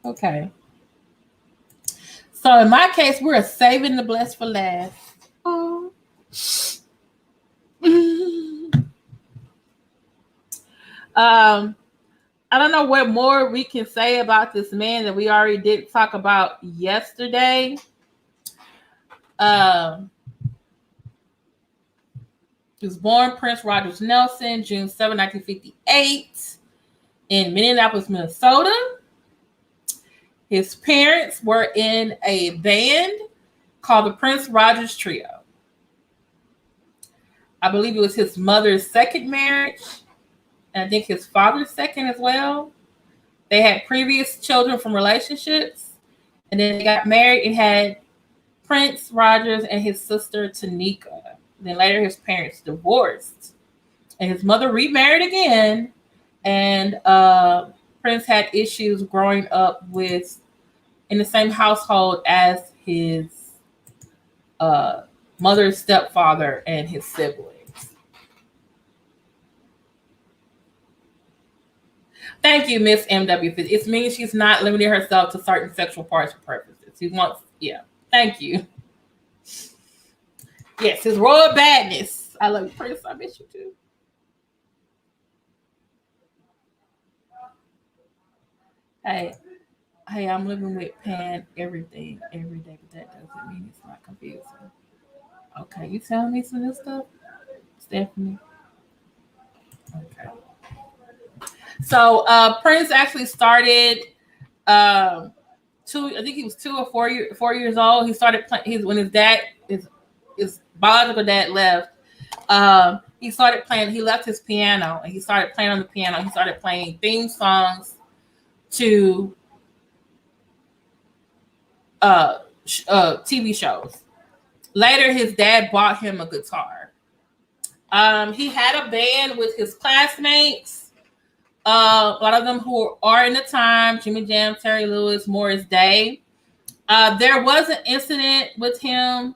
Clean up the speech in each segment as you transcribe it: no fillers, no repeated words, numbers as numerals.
Okay. So in my case, we're saving the blessed for last. Oh. I don't know what more we can say about this man that we already did talk about yesterday. Um, he was born Prince Rogers Nelson, June 7, 1958, in Minneapolis, Minnesota. His parents were in a band called the Prince Rogers Trio. I believe it was his mother's second marriage, and I think his father's second as well. They had previous children from relationships, and then they got married and had Prince Rogers and his sister Tanika. Then later his parents divorced, and his mother remarried again. And Prince had issues growing up with in the same household as his mother's stepfather and his siblings. Thank you, Miss MW. It means she's not limiting herself to certain sexual parts or preferences. He wants, yeah. Thank you. Yes, his royal badness. I love you, Prince. I miss you too. Hey, I'm living with Pan everything every day, but that doesn't mean it's not confusing. Okay, you telling me some new stuff, Stephanie? Okay. So Prince actually started I think he was 4 years old. He started playing when his biological dad left. He started playing. He left his piano and he started playing on the piano. He started playing theme songs to TV shows. Later, his dad bought him a guitar. He had a band with his classmates. A lot of them who are in the time: Jimmy Jam, Terry Lewis, Morris Day. There was an incident with him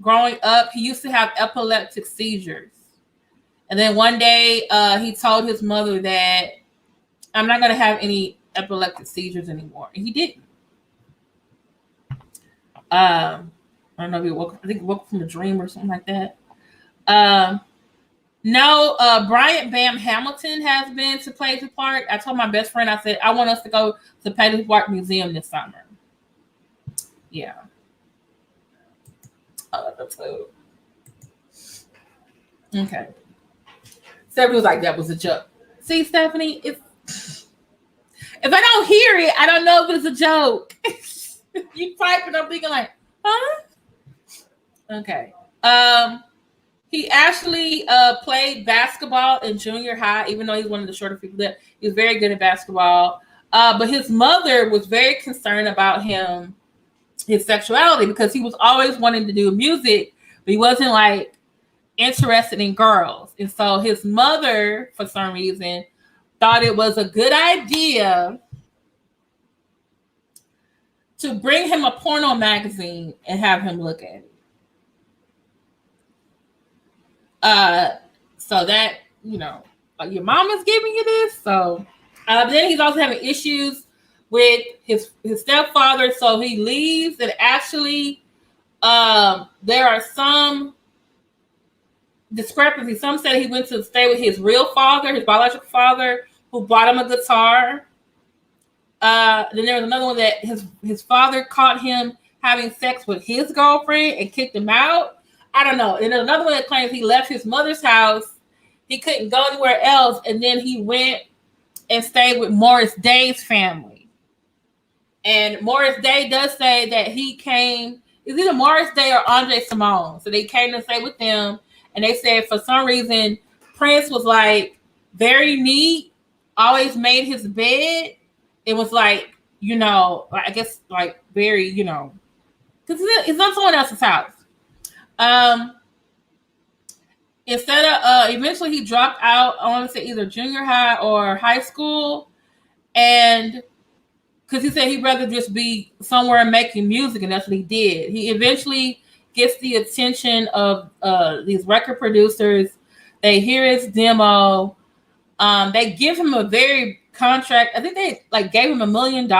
growing up. He used to have epileptic seizures. And then one day he told his mother that I'm not going to have any epileptic seizures anymore. And he didn't. I don't know if he woke up from a dream or something like that. No, Bryant Bam Hamilton has been to Paisley Park. I told my best friend, I said, I want us to go to Paisley Park Museum this summer. Yeah. Okay. Stephanie was like, that was a joke. See, Stephanie, if I don't hear it, I don't know if it's a joke. You typing, I'm thinking like, huh? Okay. He actually played basketball in junior high, even though he's one of the shorter people there. He was very good at basketball. But his mother was very concerned about his sexuality, because he was always wanting to do music, but he wasn't like interested in girls. And so his mother, for some reason, thought it was a good idea to bring him a porno magazine and have him look at it. So that, your mom is giving you this. So then he's also having issues with his stepfather. So he leaves, and actually there are some discrepancies. Some said he went to stay with his real father, his biological father, who bought him a guitar. Then there was another one that his father caught him having sex with his girlfriend and kicked him out. I don't know. And there's another one that claims he left his mother's house. He couldn't go anywhere else. And then he went and stayed with Morris Day's family. And Morris Day does say that he came, it's either Morris Day or Andre Simone. So they came to stay with them. And they said for some reason, Prince was like very neat, always made his bed. It was like, I guess like very, because it's not someone else's house. Instead of eventually he dropped out, I want to say either junior high or high school, and because he said he'd rather just be somewhere making music, and that's what he did. He eventually gets the attention of these record producers. They hear his demo. They give him a very contract. I think they like gave him $1 million.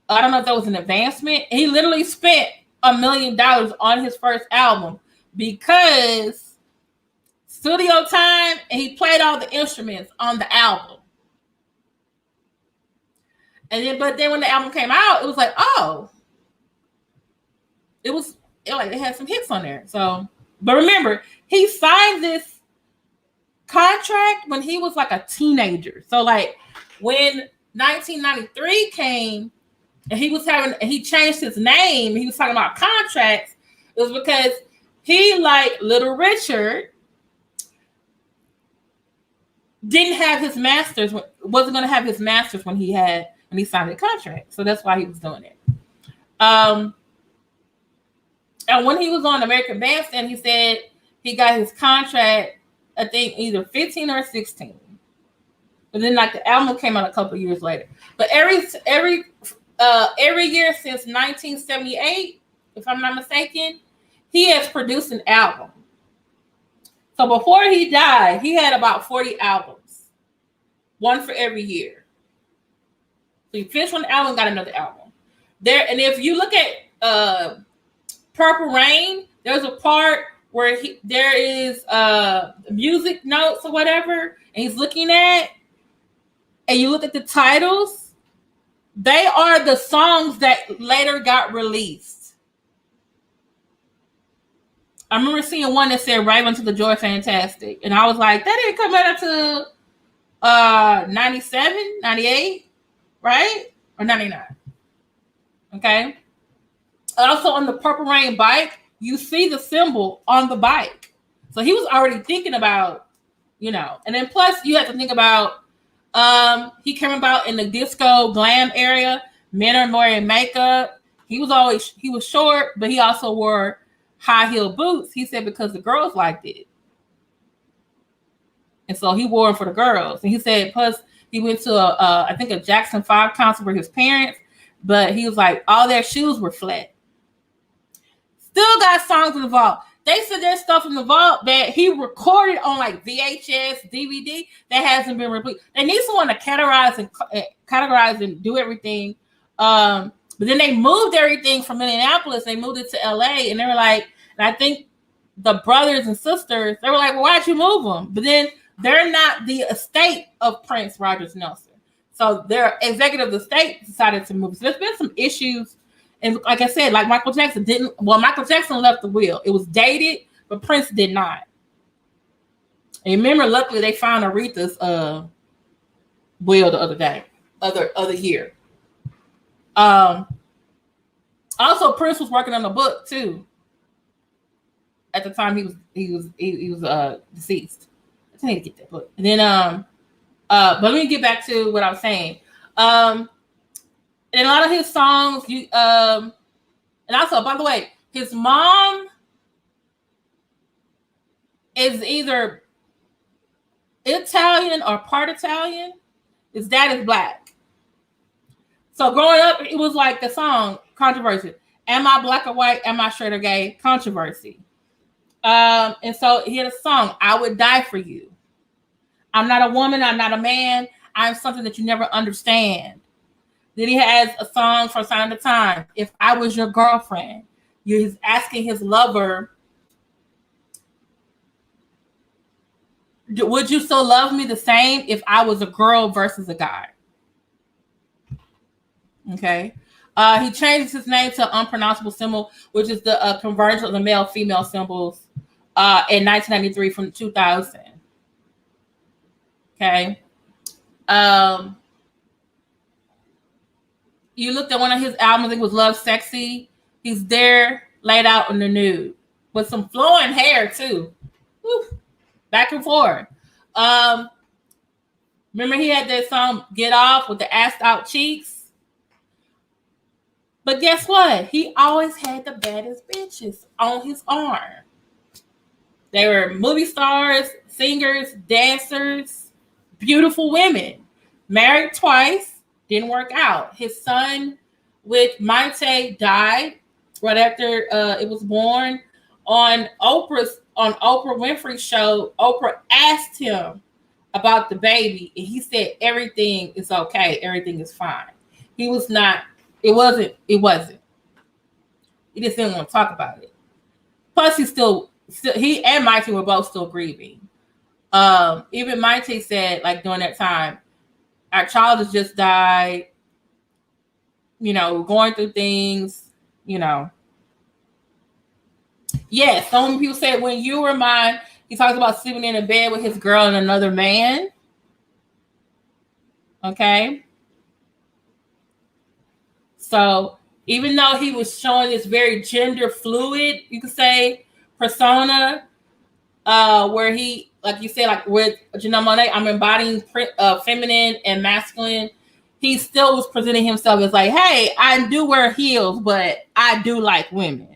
I don't know if that was an advancement. He literally spent $1 million on his first album because studio time, and he played all the instruments on the album. And then, but then when the album came out, it was like, oh, it had some hits on there. So, but remember, he signed this contract when he was like a teenager. So, like when 1993 came, and he changed his name. He was talking about contracts. It was because he, like Little Richard, didn't have his masters. Wasn't going to have his masters when he signed the contract. So that's why he was doing it. And when he was on American Bandstand, he said he got his contract, I think either 15 or 16. But then like the album came out a couple years later. But every year since 1978, if I'm not mistaken, he has produced an album. So before he died, he had about 40 albums, one for every year. So he finished one album, got another album. And if you look at Purple Rain, there's a part where there is music notes or whatever, and he's looking at, and you look at the titles, they are the songs that later got released. I remember seeing one that said Right Unto the Joy Fantastic, and I was like, that didn't come out until 97, 98, right? Or 99. Okay. Also on the Purple Rain bike, you see the symbol on the bike. So he was already thinking about, and then plus you have to think about, he came about in the disco glam area. Men are wearing makeup. He was short, but he also wore high heel boots. He said because the girls liked it. And so he wore them for the girls. And he said, plus he went to I think a Jackson 5 concert with his parents, but he was like, all their shoes were flat. Still got songs in the vault. They said there's stuff in the vault that he recorded on like VHS, DVD that hasn't been released. They need someone to categorize and do everything. But then they moved everything from Minneapolis. They moved it to LA, and they were like, and I think the brothers and sisters, they were like, well, why'd you move them? But then they're not the estate of Prince Rogers Nelson. So their executive estate decided to move. So there's been some issues. And like I said, like Michael Jackson Michael Jackson left the will. It was dated, but Prince did not. And remember, luckily they found Aretha's will the other day, other year. Also, Prince was working on a book too. At the time he was deceased. I need to get that book. And then but let me get back to what I was saying. And a lot of his songs, and also, by the way, his mom is either Italian or part Italian. His dad is black. So growing up, it was like the song Controversy. Am I black or white? Am I straight or gay? Controversy. And so he had a song, I Would Die for You. I'm not a woman. I'm not a man. I'm something that you never understand. Then he has a song from Sign of the Time. If I was your girlfriend, he's asking his lover, would you still love me the same if I was a girl versus a guy? Okay. He changes his name to Unpronounceable Symbol, which is the convergence of the male-female symbols in 1993 from 2000. Okay. You looked at one of his albums, it was Love Sexy. He's there laid out in the nude with some flowing hair too. Woo. Back and forth. Remember he had that song Get Off with the assed out cheeks? But guess what? He always had the baddest bitches on his arm. They were movie stars, singers, dancers, beautiful women. Married twice. Didn't work out. His son with Mayte died right after it was born. On Oprah Winfrey's show, Oprah asked him, about the baby, and he said everything is okay, everything is fine. He was not. It wasn't. It wasn't. He just didn't want to talk about it. Plus, he and Mikey were both still grieving. Even Mikey said, like during that time, our child has just died. You know, going through things. You know. Yes, some people said when you were mine, he talks about sleeping in a bed with his girl and another man. Okay. So even though he was showing this very gender fluid, you could say, persona, where he, like you said, like with Janelle Monáe, I'm embodying feminine and masculine. He still was presenting himself as like, hey, I do wear heels, but I do like women.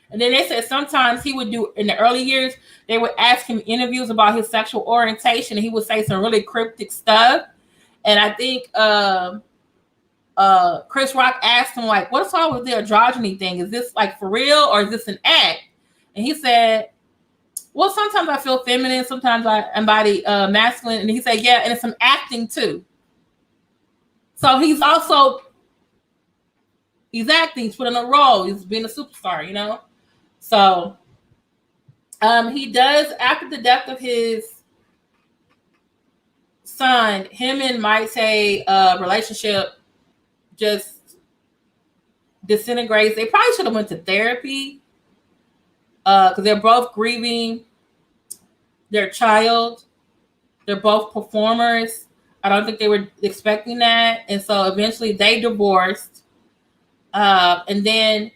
And then they said sometimes he would do, in the early years, they would ask him interviews about his sexual orientation, and he would say some really cryptic stuff. And I think Chris Rock asked him, like, what's wrong with the androgyny thing? Is this like for real or is this an act? And he said, well, sometimes I feel feminine, sometimes I embody masculine. And he said, yeah, and it's some acting too. So he's acting, he's putting a role, he's being a superstar, you know? So he does, after the death of his son, him and Maite relationship just disintegrates. They probably should have went to therapy because they're both grieving their child. They're both performers. I don't think they were expecting that. And so eventually they divorced. And then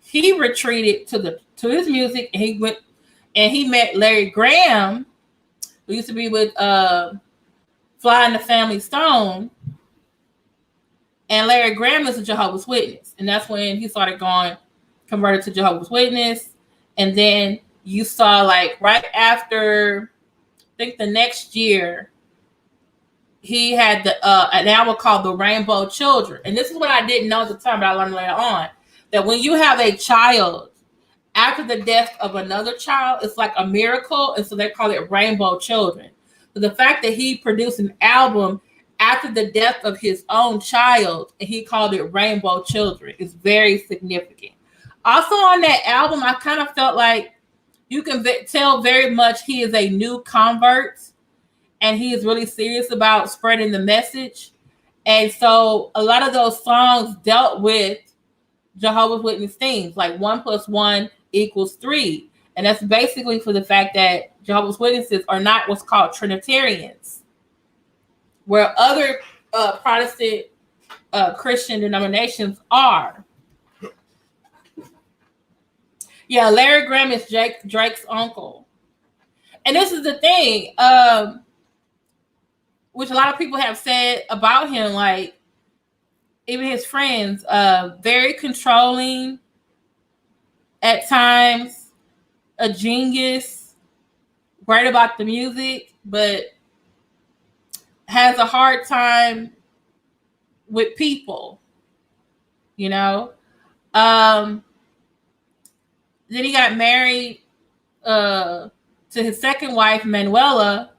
he retreated to his music, and he went and he met Larry Graham, who used to be with Fly and the Family Stone. And Larry Graham is a Jehovah's Witness. And that's when he started converted to Jehovah's Witness. And then you saw, like, right after, I think the next year, he had an album called The Rainbow Children. And this is what I didn't know at the time, but I learned later on, that when you have a child after the death of another child, it's like a miracle. And so they call it Rainbow Children. So the fact that he produced an album after the death of his own child, and he called it Rainbow Children, is very significant. Also on that album, I kind of felt like you can tell very much he is a new convert, and he is really serious about spreading the message. And so a lot of those songs dealt with Jehovah's Witness themes, like 1 + 1 = 3. And that's basically for the fact that Jehovah's Witnesses are not what's called Trinitarians, where other Protestant Christian denominations are. Yeah, Larry Graham is Drake's uncle. And this is the thing, which a lot of people have said about him, like even his friends, very controlling at times, a genius, great about the music, but has a hard time with people, you know. Then he got married to his second wife, Manuela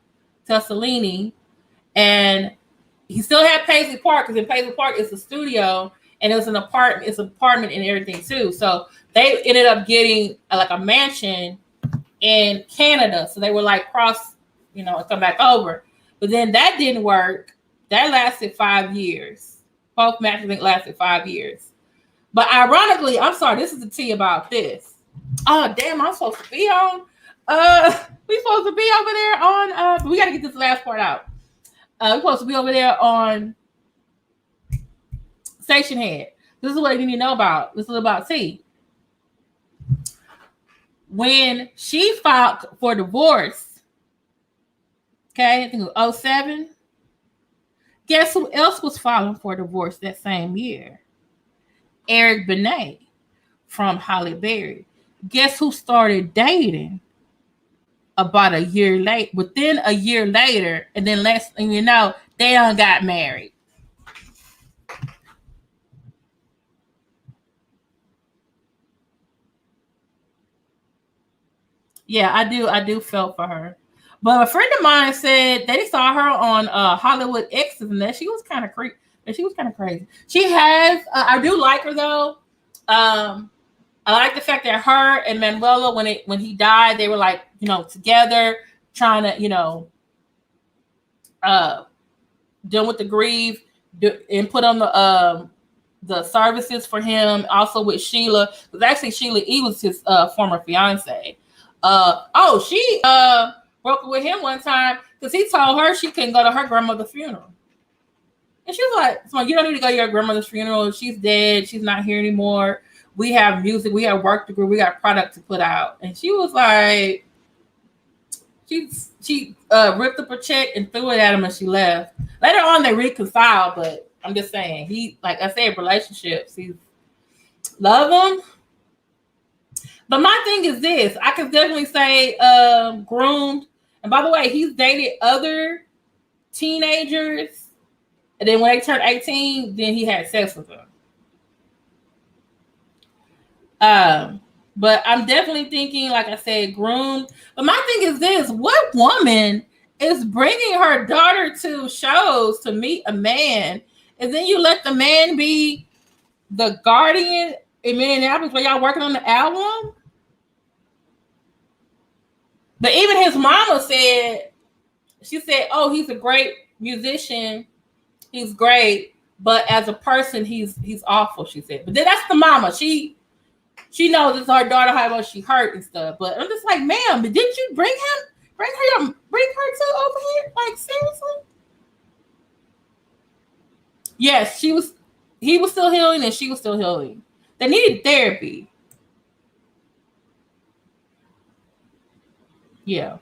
Tessellini, and he still had Paisley Park, because in Paisley Park it's a studio and it was an apartment. It's an apartment and everything too. So they ended up getting like a mansion in Canada. So they were like cross, come back over. But then that didn't work. That lasted 5 years. Both matches lasted 5 years. But ironically, I'm sorry, this is the tea about this. Oh, damn, I'm supposed to be on. We supposed to be over there on. We got to get this last part out. We're supposed to be over there on Station Head. This is what you need to know about. This is about tea. When she filed for divorce, okay, I think it was 2007. Guess who else was filing for divorce that same year? Eric Benet from Halle Berry. Guess who started dating about a year late? Within a year later, and then less thing you know, they done got married. Yeah, I do feel for her. But a friend of mine said they saw her on Hollywood Exes and that she was kind of crazy. She was kind of crazy. She has. I do like her though. I like the fact that her and Manuela, when he died, they were like, together, trying to, deal with the grief and put on the services for him. Also with Sheila, because actually Sheila E was his former fiance. She broke up with him one time because he told her she couldn't go to her grandmother's funeral. And she was like, so you don't need to go to your grandmother's funeral. She's dead. She's not here anymore. We have music. We have work to do. We got product to put out. And she was like, she ripped up her check and threw it at him and she left. Later on, they reconciled, but I'm just saying, he, like I said, relationships, he love him. But my thing is this, I can definitely say groomed. And by the way, he's dated other teenagers. And then when they turned 18, then he had sex with them. But I'm definitely thinking, like I said, groomed. But my thing is this, what woman is bringing her daughter to shows to meet a man, and then you let the man be the guardian in Minneapolis while y'all working on the album? But even his mama said, she said, oh, he's a great musician. He's great. But as a person, he's awful, she said. But then that's the mama. She knows it's her daughter, how much she hurt and stuff. But I'm just like, ma'am, but didn't you bring her to over here? Like, seriously? Yes, he was still healing and she was still healing. They needed therapy. Yeah.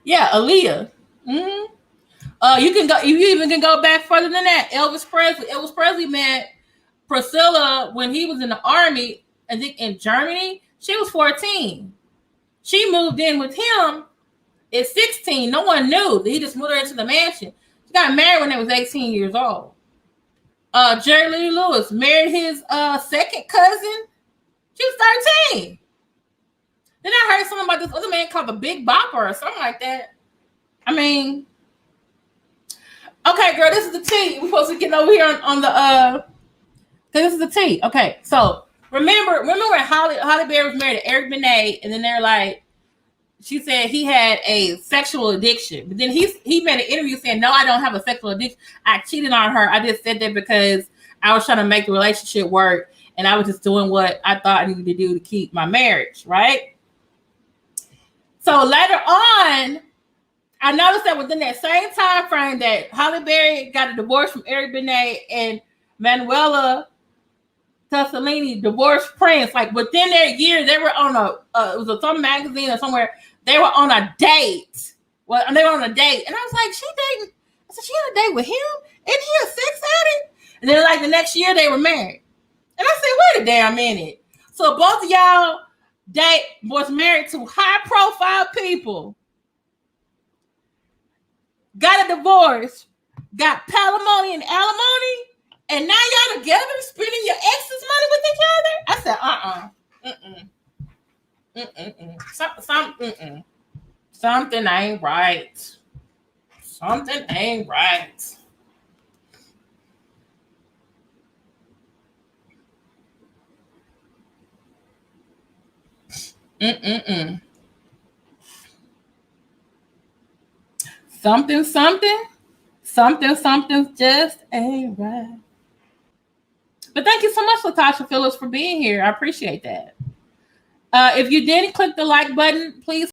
Yeah, Aaliyah. Mm-hmm. You even can go back further than that. Elvis Presley met Priscilla when he was in the army, I think in Germany. She was 14. She moved in with him at 16. No one knew. He just moved her into the mansion. She got married when they was 18 years old. Jerry Lee Lewis married his second cousin. She was 13. Then I heard something about this other man called the Big Bopper or something like that. I mean, okay, girl, this is the tea. We're supposed to get over here on the this is the tea. Okay, so remember when Halle Berry was married to Eric Benet, and then they're like, she said he had a sexual addiction, but then he made an interview saying, no, I don't have a sexual addiction. I cheated on her. I just said that because I was trying to make the relationship work, and I was just doing what I thought I needed to do to keep my marriage, right? So later on, I noticed that within that same time frame that Halle Berry got a divorce from Eric Benet and Manuela Tussolini divorced Prince, like within their year, they were on it was some magazine or somewhere, they were on a date. Well, they were on a date. And I was like, she dating? I said, she had a date with him? Isn't he a sex addict? And then like the next year they were married. And I said, wait a damn minute. So both of y'all was married to high profile people, got a divorce, got palimony and alimony, and now y'all together spending your ex's money with each other? I said, something ain't right. Something ain't right. Something just ain't right. But thank you so much, Latasha Phillips, for being here. I appreciate that. If you didn't click the like button, please